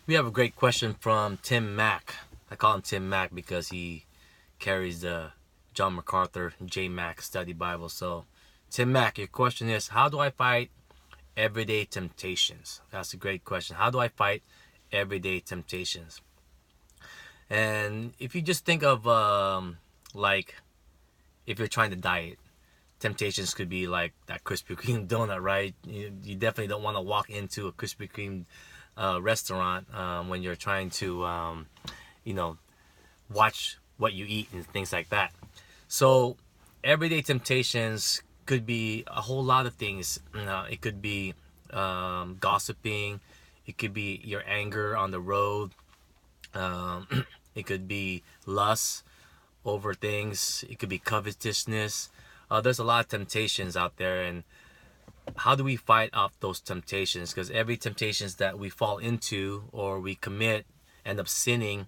We have a great question from TimMack. I call him TimMack because he carries the John MacArthur J. Mack Study Bible. So, TimMack, your question is, how do I fight everyday temptations? That's a great question. How do I fight everyday temptations? And if you just think of like if you're trying to diet, temptations could be like that Krispy Kreme donut, right? You definitely don't want to walk into a Krispy Kreme restaurant when you're trying to, you know, watch what you eat and things like that. So everyday temptations could be a whole lot of things. It could be gossiping. It could be your anger on the road. It could be lust over things. It could be covetousness. There's a lot of temptations out there, and how do we fight off those temptations? Because every temptations that we fall into or we commit, end up sinning,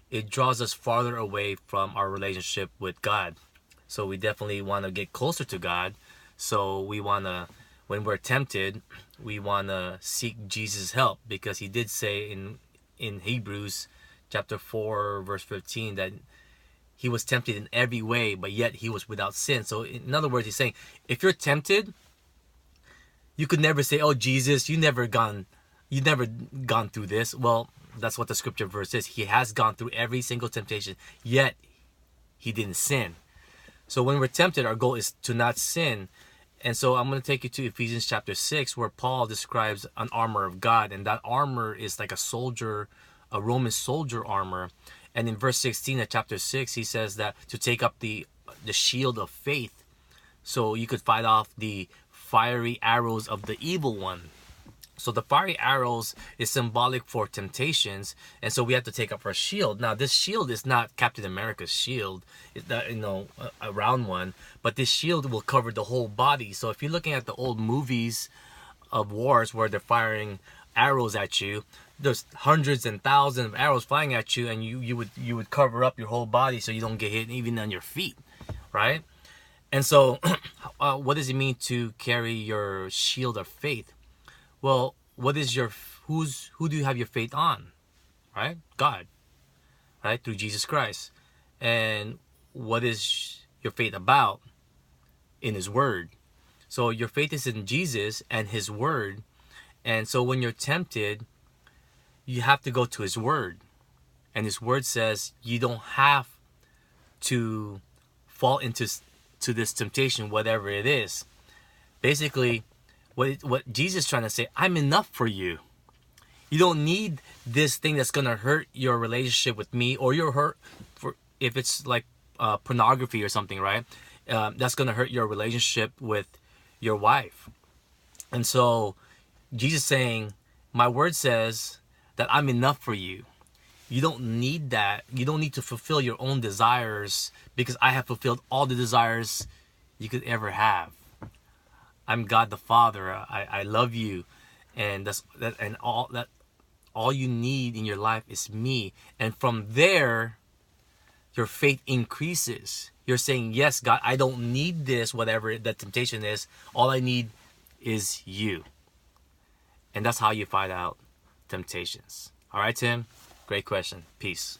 it draws us farther away from our relationship with God. So we definitely want to get closer to God. So we want to, when we're tempted, we want to seek Jesus' help, because he did say in Hebrews chapter 4 verse 15 that he was tempted in every way, but yet he was without sin. So in other words, he's saying, if you're tempted, you could never say, oh, Jesus, you never gone through this. Well, that's what the scripture verse is. He has gone through every single temptation, yet he didn't sin. So when we're tempted, our goal is to not sin. And so I'm going to take you to Ephesians chapter 6, where Paul describes an armor of God. And that armor is like a Roman soldier armor. And in verse 16 of chapter 6, he says that to take up the shield of faith, so you could fight off the fiery arrows of the evil one. So the fiery arrows is symbolic for temptations, and so we have to take up our shield. Now, this shield is not Captain America's shield, a round one, but this shield will cover the whole body. So if you're looking at the old movies of wars where they're firing arrows at you, there's hundreds and thousands of arrows flying at you, and you would cover up your whole body so you don't get hit even on your feet, right? And so what does it mean to carry your shield of faith? Well, who do you have your faith on? Right? God, right? Through Jesus Christ. And what is your faith about? In his word. So your faith is in Jesus and his word. And so when you're tempted, you have to go to his word. And his word says you don't have to fall into this temptation, whatever it is. Basically, what Jesus is trying to say, I'm enough for you. You don't need this thing that's going to hurt your relationship with me, or you're hurt for if it's like pornography or something, right? That's going to hurt your relationship with your wife. And so Jesus saying, my word says that I'm enough for you. You don't need that. You don't need to fulfill your own desires, because I have fulfilled all the desires you could ever have. I'm God the Father. I love you, and all you need in your life is me. And from there, your faith increases. You're saying, yes, God, I don't need this, whatever the temptation is. All I need is you. And that's how you fight out temptations. All right, Tim? Great question. Peace.